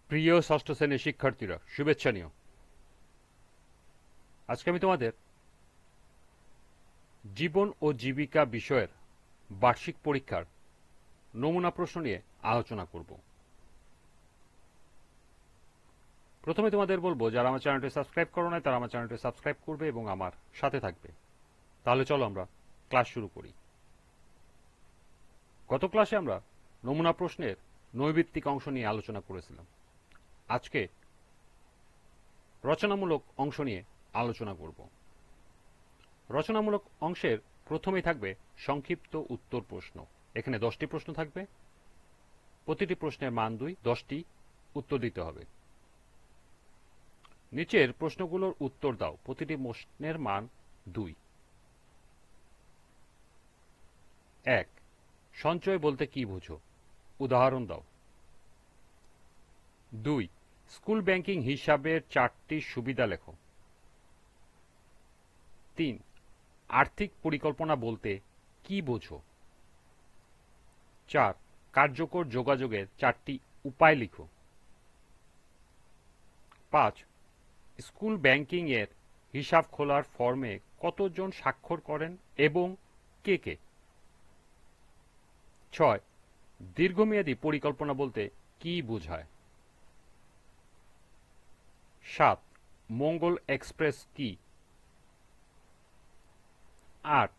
প্রিয় ষষ্ঠ শ্রেণীর শিক্ষার্থীরা, শুভেচ্ছা নিও। আজকে আমি তোমাদের জীবন ও জীবিকা বিষয়ের বার্ষিক পরীক্ষার নমুনা প্রশ্ন নিয়ে আলোচনা করব। প্রথমে তোমাদের বলবো, যারা আমার চ্যানেলটি সাবস্ক্রাইব করো নাই তারা আমার চ্যানেলটি সাবস্ক্রাইব করবে এবং আমার সাথে থাকবে। তাহলে চলো আমরা ক্লাস শুরু করি। গত ক্লাসে আমরা নমুনা প্রশ্নের নৈর্ভিত্তিক অংশ নিয়ে আলোচনা করেছিলাম। আজকে রচনামূলক অংশ নিয়ে আলোচনা করব। রচনামূলক অংশের প্রথমেই থাকবে সংক্ষিপ্ত উত্তর প্রশ্ন। এখানে 10টি প্রশ্ন থাকবে, প্রতিটি প্রশ্নের মান 2, 10টি উত্তর দিতে হবে। নিচের প্রশ্নগুলোর উত্তর দাও, প্রতিটি প্রশ্নের মান 2। 1. সঞ্চয় বলতে কি বোঝো? উদাহরণ দাও। 2. স্কুল ব্যাংকিং হিসাবের 4টি সুবিধা লেখো। 3. আর্থিক পরিকল্পনা বলতে কি বোঝো? 4. কার্যকর যোগাযোগের 4টি উপায় লিখো। 5. স্কুল ব্যাংকিং এর হিসাব খোলার ফর্মে কতজন স্বাক্ষর করেন এবং কে কে? 6. দীর্ঘমেয়াদী পরিকল্পনা বলতে কি বোঝায়? 7. মঙ্গল এক্সপ্রেস কি? 8.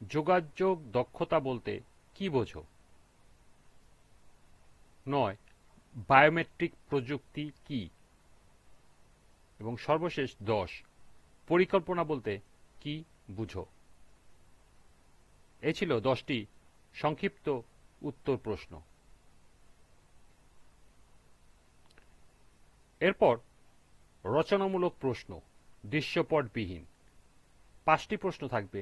যোগাযোগ দক্ষতা বলতে কি বোঝো? 9. বায়োমেট্রিক প্রযুক্তি কি? এবং সর্বশেষ 10. পরিকল্পনা বলতে কি বুঝো? এই ছিল 10টি সংক্ষিপ্ত উত্তর প্রশ্ন। এরপর রচনামূলক প্রশ্ন, দৃশ্যপটবিহীন। 5টি প্রশ্ন থাকবে,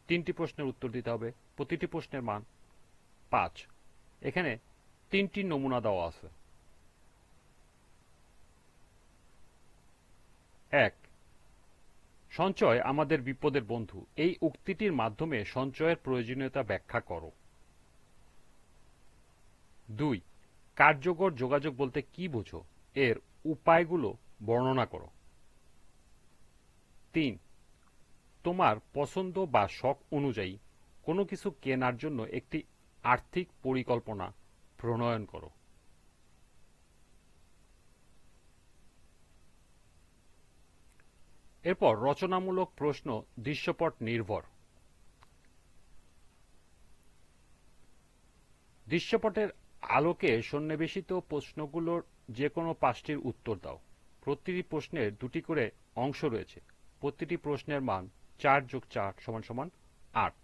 3টি প্রশ্নের উত্তর দিতে হবে, প্রতিটি প্রশ্নের মান 5। এখানে 3টি নমুনা দেওয়া আছে। 1. সঞ্চয় আমাদের বিপদের বন্ধু, এই উক্তিটির মাধ্যমে সঞ্চয়ের প্রয়োজনীয়তা ব্যাখ্যা করো। 2. কার্যকর যোগাযোগ বলতে কি বোঝো? এর উপায়গুলো বর্ণনা করো। 3. তোমার পছন্দ বা শখ অনুযায়ী কোনো কিছু কেনার জন্য একটি আর্থিক পরিকল্পনা প্রণয়ন করো। এরপর রচনামূলক প্রশ্ন, দৃশ্যপট নির্ভর। দৃশ্যপটের আলোকে সন্নিবেশিত প্রশ্নগুলোর যে কোনো 5টির উত্তর দাও। প্রতিটি প্রশ্নের 2টি করে অংশ রয়েছে, প্রতিটি প্রশ্নের মান 4 + 4 = 8।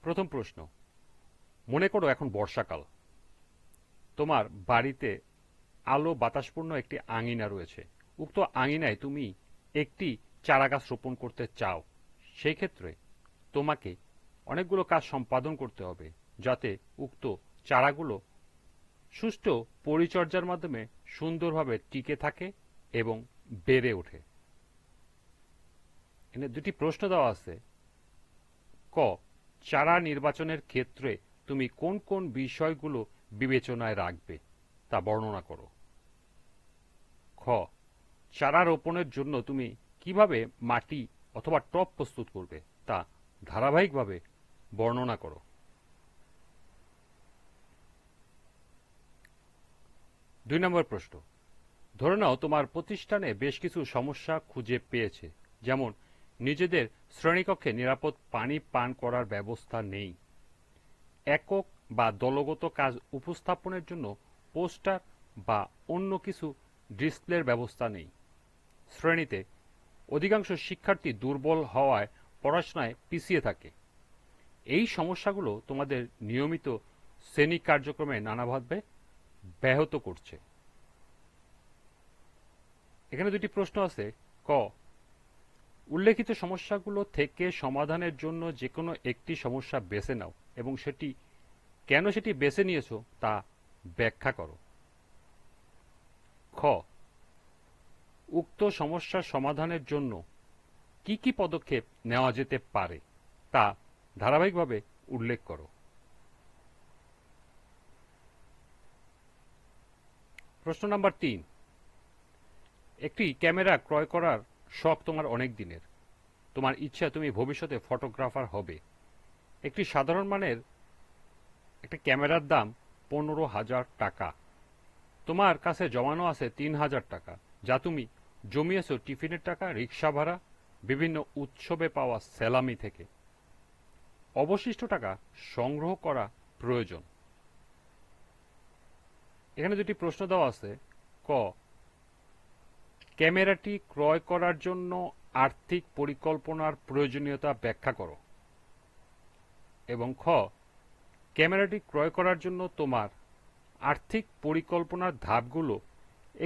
প্রথম প্রশ্ন, মনে করো এখন বর্ষাকাল। তোমার বাড়িতে আলো বাতাসপূর্ণ একটি আঙিনা রয়েছে। উক্ত আঙিনায় তুমি একটি চারাগাছ রোপণ করতে চাও। সেই ক্ষেত্রে তোমাকে অনেকগুলো কাজ সম্পাদন করতে হবে যাতে উক্ত চারাগুলো সুষ্ঠু পরিচর্যার মাধ্যমে সুন্দরভাবে টিকে থাকে এবং বেড়ে ওঠে। এখানে 2টি প্রশ্ন দেওয়া আছে। ক. চারা নির্বাচনের ক্ষেত্রে তুমি কোন কোন বিষয়গুলো বিবেচনায় রাখবে তা বর্ণনা করো। খ. চারা রোপণের জন্য তুমি কিভাবে মাটি অথবা টব প্রস্তুত করবে তা ধারাবাহিকভাবে বর্ণনা করো। 2 নম্বর প্রশ্ন, ধরে নাও তোমার প্রতিষ্ঠানে বেশ কিছু সমস্যা খুঁজে পেয়েছে, যেমন নিজেদের শ্রেণীকক্ষে নিরাপদ পানি পান করার ব্যবস্থা নেই, একক বা দলগত কাজ উপস্থাপনের জন্য পোস্টার বা অন্য কিছু ডিসপ্লের ব্যবস্থা নেই, শ্রেণীতে অধিকাংশ শিক্ষার্থী দুর্বল হওয়ায় পড়াশোনায় পিছিয়ে থাকে। এই সমস্যাগুলো তোমাদের নিয়মিত শ্রেণী কার্যক্রমে নানাভাবে ব্যাহত করছে। এখানে 2টি প্রশ্ন আছে। ক. উল্লেখিত সমস্যাগুলো থেকে সমাধানের জন্য যে কোনো একটি সমস্যা বেছে নাও এবং কেন সেটি বেছে নিয়েছো তা ব্যাখ্যা করো। খ. উক্ত সমস্যার সমাধানের জন্য কি কি পদক্ষেপ নেওয়া যেতে পারে তা ধারাবাহিকভাবে উল্লেখ করো। প্রশ্ন নাম্বার 3, একটি ক্যামেরা ক্রয় করার শখ তোমার অনেক দিনের। তোমার ইচ্ছা তুমি ভবিষ্যতে ফটোগ্রাফার হবে। একটি সাধারণ মানের একটা ক্যামেরার দাম 15,000 টাকা। তোমার কাছে জমানো আছে 3,000 টাকা, যা তুমি জমিয়েছো টিফিনের টাকা, রিক্সা ভাড়া, বিভিন্ন উৎসবে পাওয়া স্যালামি থেকে। অবশিষ্ট টাকা সংগ্রহ করা প্রয়োজন। এখানে দুটি প্রশ্ন দেওয়া আছে। ক, ক্যামেরাটি ক্রয় করার জন্য আর্থিক পরিকল্পনার প্রয়োজনীয়তা ব্যাখ্যা করো। এবং খ, ক্যামেরাটি ক্রয় করার জন্য তোমার আর্থিক পরিকল্পনার ধাপগুলো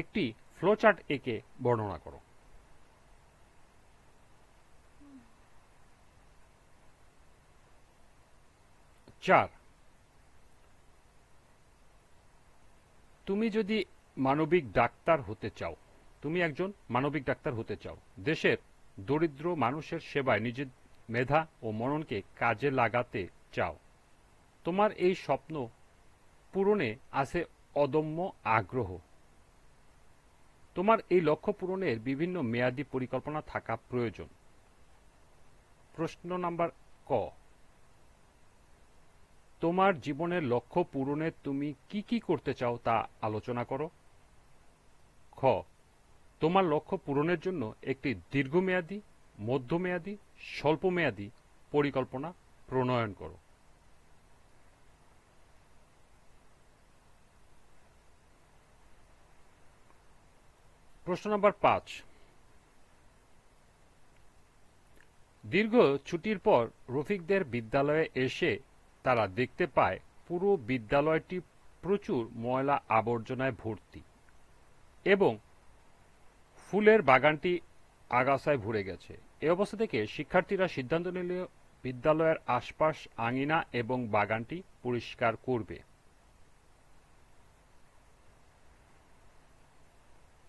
একটি ফ্লোচার্ট এঁকে বর্ণনা করো। চার, তুমি যদি মানবিক ডাক্তার হতে চাও, তুমি একজন মানবিক ডাক্তার হতে চাও, দেশের দরিদ্র মানুষের সেবায় নিজের মেধা ও মননকে কাজে লাগাতে চাও, তোমার এই স্বপ্ন পূরণে আছে অদম্য আগ্রহ। তোমার এই লক্ষ্য পূরণের বিভিন্ন মেয়াদী পরিকল্পনা থাকা প্রয়োজন। প্রশ্ন নাম্বার ক, তোমার জীবনের লক্ষ্য পূরণে তুমি কি কি করতে চাও তা আলোচনা করো। খ, তোমার লক্ষ্য পূরণের জন্য একটি দীর্ঘমেয়াদী, মধ্যমেয়াদী, স্বল্পমেয়াদী পরিকল্পনা প্রণয়ন করো। প্রশ্ন নাম্বার 5, দীর্ঘ ছুটির পর রফিকদের বিদ্যালয়ে এসে তারা দেখতে পায় পুরো বিদ্যালয়টি প্রচুর ময়লা আবর্জনায় ভর্তি এবং ফুলের বাগানটি আগাছায় ভরে গেছে। এ অবস্থা থেকে শিক্ষার্থীরা সিদ্ধান্ত নিল বিদ্যালয়ের আশপাশ আঙিনা এবং বাগানটি পরিষ্কার করবে।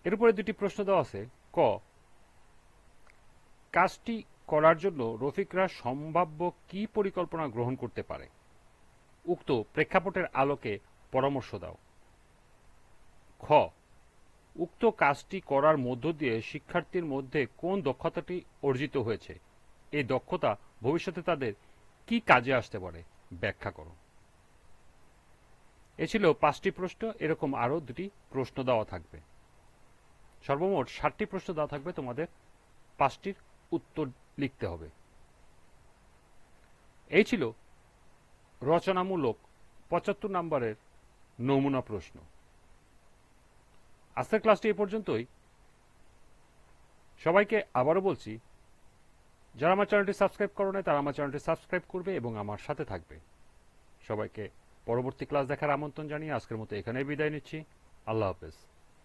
এর উপরে দুটি প্রশ্ন দেওয়া আছে। ক, কাজটি করার জন্য রফিকরা সম্ভাব্য কি পরিকল্পনা গ্রহণ করতে পারে? উক্ত প্রেক্ষাপটের আলোকে পরামর্শ দাও। খ, উক্ত কাজটি করার মধ্য দিয়ে শিক্ষার্থীর মধ্যে কোন দক্ষতাটি অর্জিত হয়েছে? এই দক্ষতা ভবিষ্যতে তাদের কি কাজে আসতে পারে ব্যাখ্যা করো। এ ছিল 5টি প্রশ্ন। এরকম আরো দুটি প্রশ্ন দেওয়া থাকবে। সর্বমোট 7টি প্রশ্ন দেওয়া থাকবে, তোমাদের 5টির উত্তর লিখতে হবে। এই ছিল রচনামূলক 75 নম্বরের নমুনা প্রশ্ন। আজকের ক্লাসটি এ পর্যন্তই। সবাইকে আবারও বলছি, যারা আমার চ্যানেলটি সাবস্ক্রাইব করো নাই তারা আমার চ্যানেলটি সাবস্ক্রাইব করবে এবং আমার সাথে থাকবে। সবাইকে পরবর্তী ক্লাস দেখার আমন্ত্রণ জানিয়ে আজকের মতো এখানেই বিদায় নিচ্ছি। আল্লাহ হাফেজ।